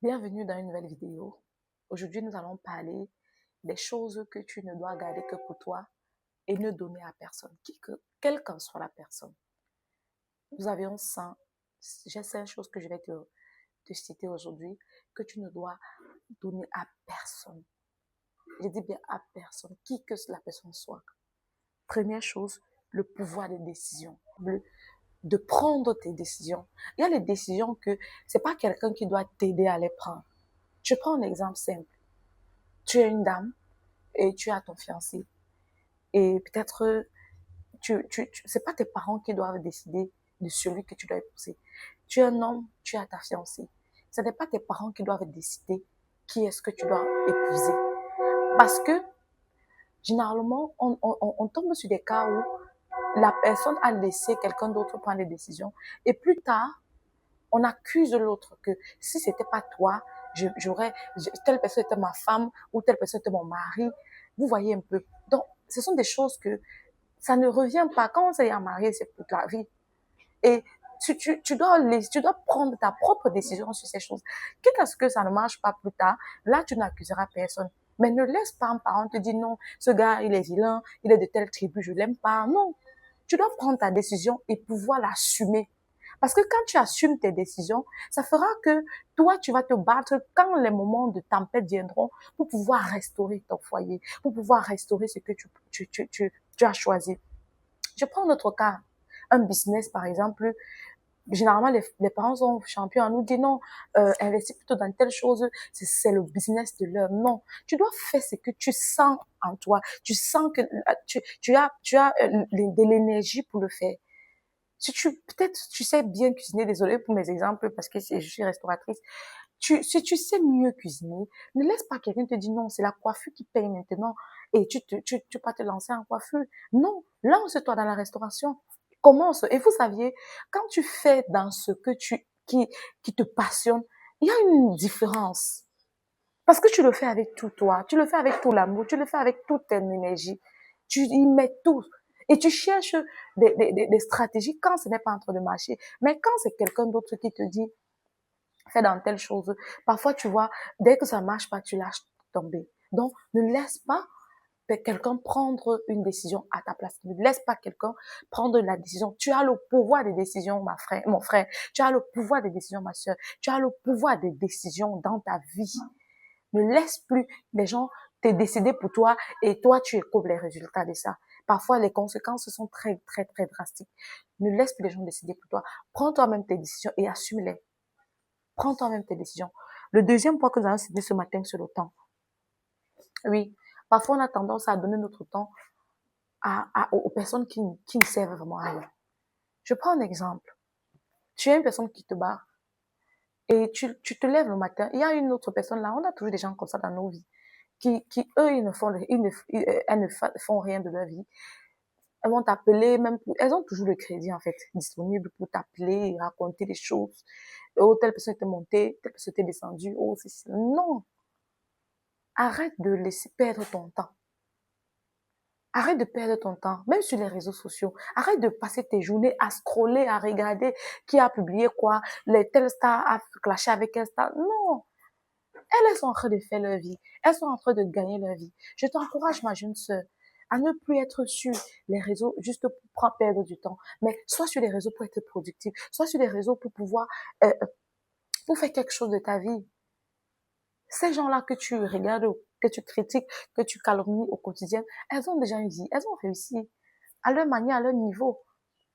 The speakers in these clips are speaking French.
Bienvenue dans une nouvelle vidéo. Aujourd'hui, nous allons parler des choses que tu ne dois garder que pour toi et ne donner à personne, quelle qu'en soit la personne. Nous avions 100, j'ai 5 choses que je vais te citer aujourd'hui que tu ne dois donner à personne. Je dis bien à personne, qui que la personne soit. Première chose, le pouvoir de décision. De prendre tes décisions. Il y a les décisions que c'est pas quelqu'un qui doit t'aider à les prendre. Je prends un exemple simple. Tu es une dame et tu as ton fiancé. Et peut-être, c'est pas tes parents qui doivent décider de celui que tu dois épouser. Tu es un homme, tu as ta fiancée. Ce n'est pas tes parents qui doivent décider qui est-ce que tu dois épouser. Parce que, généralement, on tombe sur des cas où la personne a laissé quelqu'un d'autre prendre les décisions. Et plus tard, on accuse l'autre que si c'était pas toi, telle personne était ma femme ou telle personne était mon mari. Vous voyez un peu. Donc, ce sont des choses que ça ne revient pas. Quand on s'est marié, c'est toute la vie. Et tu dois prendre ta propre décision sur ces choses. Quitte à ce que ça ne marche pas plus tard, là, tu n'accuseras personne. Mais ne laisse pas un parent te dire non, ce gars, il est vilain, il est de telle tribu, je l'aime pas. Non. Tu dois prendre ta décision et pouvoir l'assumer. Parce que quand tu assumes tes décisions, ça fera que toi, tu vas te battre quand les moments de tempête viendront pour pouvoir restaurer ton foyer, pour pouvoir restaurer ce que tu as choisi. Je prends notre cas, un business par exemple. Généralement, les parents sont champions à nous dire non, investis plutôt dans telle chose, c'est le business de l'heure. Non, tu dois faire ce que tu sens en toi. Tu sens que tu as de l'énergie pour le faire. Si peut-être tu sais bien cuisiner, désolé pour mes exemples parce que je suis restauratrice. Si tu sais mieux cuisiner, ne laisse pas quelqu'un te dire non, c'est la coiffure qui paye maintenant et tu vas te lancer en coiffure. Non, lance-toi dans la restauration. Commence. Et vous saviez, quand tu fais dans ce qui te passionne, il y a une différence. Parce que tu le fais avec tout toi, tu le fais avec tout l'amour, tu le fais avec toute ton énergie. Tu y mets tout. Et tu cherches des stratégies quand ce n'est pas en train de marcher. Mais quand c'est quelqu'un d'autre qui te dit, fais dans telle chose, parfois tu vois, dès que ça marche pas, tu lâches tomber. Donc, ne laisse pas quelqu'un prendre une décision à ta place. Ne laisse pas quelqu'un prendre la décision. Tu as le pouvoir des décisions, mon frère. Tu as le pouvoir des décisions, ma soeur. Tu as le pouvoir des décisions dans ta vie. Ne laisse plus les gens te décider pour toi et toi, tu écoutes les résultats de ça. Parfois, les conséquences sont très, très, très drastiques. Ne laisse plus les gens décider pour toi. Prends toi-même tes décisions et assume-les. Prends toi-même tes décisions. Le deuxième point que nous allons citer ce matin, c'est le temps. Oui, parfois on a tendance à donner notre temps aux personnes qui ne servent vraiment à rien. Je prends un exemple. Tu es une personne qui te bat et tu te lèves le matin. Il y a une autre personne là. On a toujours des gens comme ça dans nos vies eux, elles ne font rien de leur vie. Elles vont t'appeler elles ont toujours le crédit, en fait, disponible pour t'appeler et raconter des choses. Oh, telle personne était montée, telle personne était descendue, oh, non. Arrête de laisser perdre ton temps. Arrête de perdre ton temps, même sur les réseaux sociaux. Arrête de passer tes journées à scroller, à regarder qui a publié quoi, telle star a clashé avec quelle star. Non. Elles sont en train de faire leur vie. Elles sont en train de gagner leur vie. Je t'encourage, ma jeune sœur, à ne plus être sur les réseaux juste pour perdre du temps, mais soit sur les réseaux pour être productif, soit sur les réseaux pour pouvoir, pour faire quelque chose de ta vie. Ces gens-là que tu regardes, que tu critiques, que tu calomnies au quotidien, elles ont déjà une vie, elles ont réussi à leur manière, à leur niveau.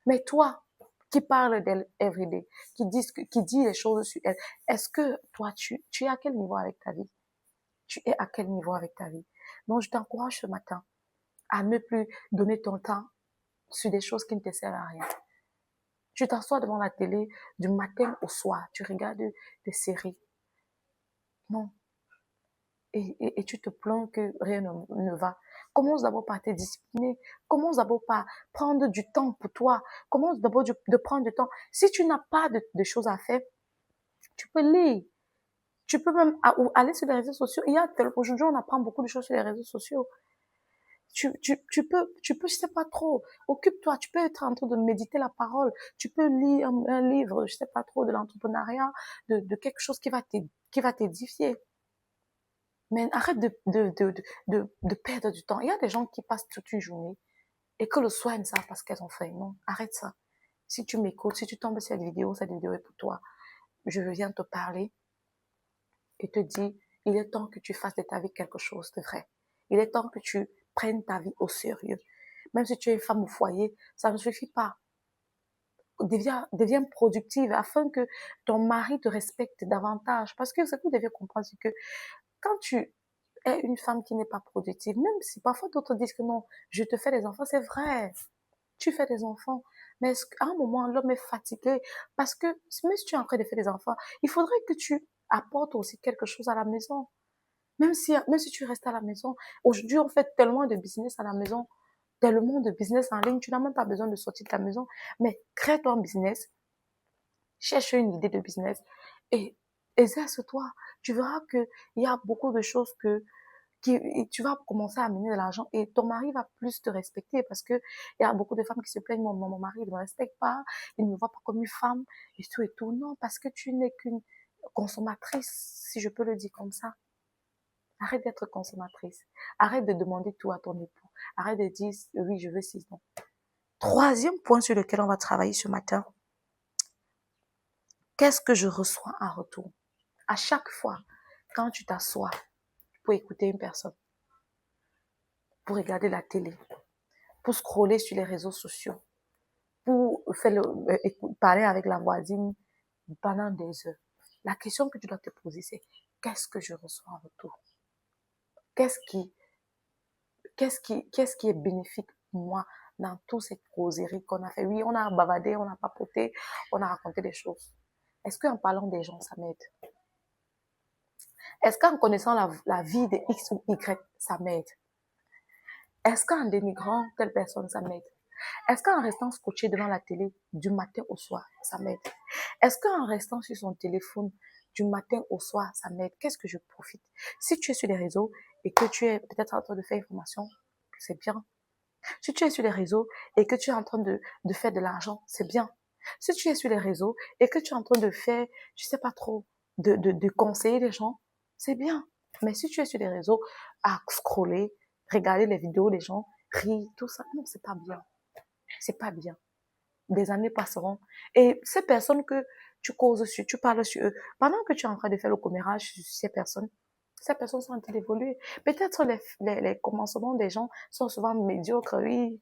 Mais toi, qui parle d'elle everyday, qui dit les choses sur elle, est-ce que toi, tu es à quel niveau avec ta vie? Tu es à quel niveau avec ta vie? Donc, je t'encourage ce matin à ne plus donner ton temps sur des choses qui ne te servent à rien. Tu t'assois devant la télé du matin au soir, tu regardes des séries. Non. Et tu te plains que rien ne va. Commence d'abord par te discipliner. Commence d'abord par prendre du temps pour toi. Commence d'abord de prendre du temps. Si tu n'as pas de choses à faire, tu peux lire. Tu peux même aller sur les réseaux sociaux. Aujourd'hui, on apprend beaucoup de choses sur les réseaux sociaux. je sais pas trop, occupe-toi, tu peux être en train de méditer la parole, tu peux lire un livre, je sais pas trop, de l'entrepreneuriat, de quelque chose qui va t'édifier. Mais arrête de perdre du temps. Il y a des gens qui passent toute une journée et que le soir, ils ne savent pas ce qu'elles ont fait. Non, arrête ça. Si tu m'écoutes, si tu tombes sur cette vidéo est pour toi. Je viens te parler et te dire, il est temps que tu fasses de ta vie quelque chose de vrai. Il est temps que tu prennes ta vie au sérieux. Même si tu es une femme au foyer, ça ne suffit pas. Deviens productive afin que ton mari te respecte davantage. Parce que ce que vous devez comprendre, c'est que quand tu es une femme qui n'est pas productive, même si parfois d'autres disent que non, je te fais des enfants, c'est vrai. Tu fais des enfants. Mais à un moment, l'homme est fatigué parce que même si tu es en train de faire des enfants, il faudrait que tu apportes aussi quelque chose à la maison. Même si tu restes à la maison, aujourd'hui, on fait tellement de business à la maison, tellement de business en ligne, tu n'as même pas besoin de sortir de ta maison. Mais crée ton business, cherche une idée de business et exerce-toi. Tu verras qu'il y a beaucoup de choses et tu vas commencer à amener de l'argent et ton mari va plus te respecter parce que il y a beaucoup de femmes qui se plaignent, mon mari ne me respecte pas, il ne me voit pas comme une femme et tout et tout. Non, parce que tu n'es qu'une consommatrice, si je peux le dire comme ça. Arrête d'être consommatrice. Arrête de demander tout à ton époux. Arrête de dire oui, je veux 6 ans. Troisième point sur lequel on va travailler ce matin. Qu'est-ce que je reçois en retour? À chaque fois, quand tu t'assois pour écouter une personne, pour regarder la télé, pour scroller sur les réseaux sociaux, pour parler avec la voisine pendant des heures. La question que tu dois te poser, c'est qu'est-ce que je reçois en retour? Qu'est-ce qui est bénéfique pour moi dans toutes ces causeries qu'on a fait? Oui, on a bavardé, on a papoté, on a raconté des choses. Est-ce qu'en parlant des gens, ça m'aide? Est-ce qu'en connaissant la vie de X ou Y, ça m'aide? Est-ce qu'en dénigrant telle personne, ça m'aide? Est-ce qu'en restant scotché devant la télé du matin au soir, ça m'aide? Est-ce qu'en restant sur son téléphone du matin au soir, ça m'aide? Qu'est-ce que je profite? Si tu es sur les réseaux et que tu es peut-être en train de faire une formation, c'est bien. Si tu es sur les réseaux et que tu es en train de faire de l'argent, c'est bien. Si tu es sur les réseaux et que tu es en train de faire, je sais pas trop, de conseiller les gens, c'est bien. Mais si tu es sur les réseaux à scroller, regarder les vidéos des gens, rire, tout ça, non, c'est pas bien. C'est pas bien. Des années passeront. Et ces personnes que tu causes sur, tu parles sur eux, pendant que tu es en train de faire le commérage sur ces personnes sont en train d'évoluer. Peut-être les commencements des gens sont souvent médiocres, oui,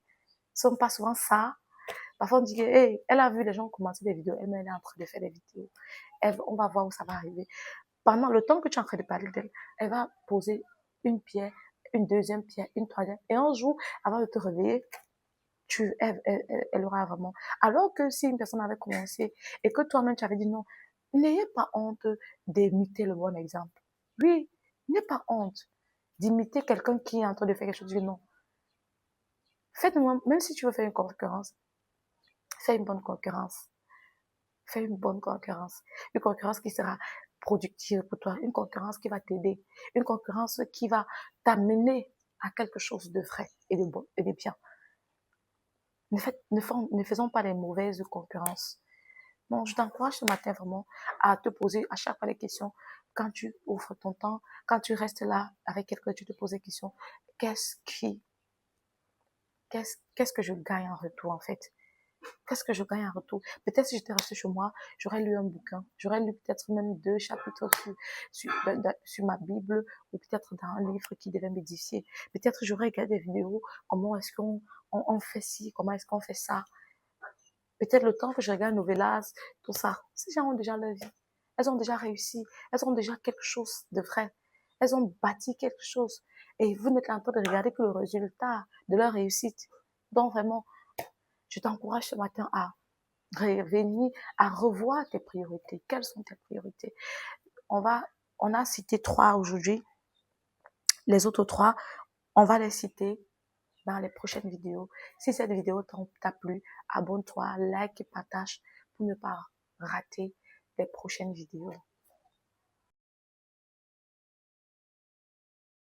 sont pas souvent ça. Parfois on dit que, hey, elle a vu les gens commencer des vidéos, elle est en train de faire des vidéos. On va voir où ça va arriver. Pendant le temps que tu es en train de parler d'elle, elle va poser une pierre, une deuxième pierre, une troisième. Et un jour, avant de te réveiller, elle aura vraiment. Alors que si une personne avait commencé et que toi-même tu avais dit non, n'ayez pas honte d'imiter le bon exemple. Oui, n'ayez pas honte d'imiter quelqu'un qui est en train de faire quelque chose. Non. Faites-moi, même si tu veux faire une concurrence, fais une bonne concurrence. Fais une bonne concurrence. Une concurrence qui sera productive pour toi. Une concurrence qui va t'aider. Une concurrence qui va t'amener à quelque chose de vrai et de bon et de bien. Ne faisons pas les mauvaises concurrences. Donc, je t'encourage ce matin vraiment à te poser à chaque fois les questions. Quand tu ouvres ton temps, quand tu restes là avec quelqu'un, tu te poses des questions. Qu'est-ce que je gagne en retour, en fait? Qu'est-ce que je gagne en retour? Peut-être si j'étais restée chez moi, j'aurais lu un bouquin. J'aurais lu peut-être même 2 chapitres sur ma Bible ou peut-être dans un livre qui devait m'édifier. Peut-être j'aurais regardé des vidéos. Comment est-ce qu'on fait ci? Comment est-ce qu'on fait ça? Peut-être le temps que je regarde Novelas, tout ça. Ces gens ont déjà leur vie. Elles ont déjà réussi. Elles ont déjà quelque chose de vrai. Elles ont bâti quelque chose. Et vous n'êtes en train de regarder que le résultat de leur réussite. Donc vraiment, je t'encourage ce matin à revenir, à revoir tes priorités. Quelles sont tes priorités? On a cité 3 aujourd'hui. Les autres 3, on va les citer dans les prochaines vidéos. Si cette vidéo t'a plu, abonne-toi, like et partage pour ne pas rater les prochaines vidéos.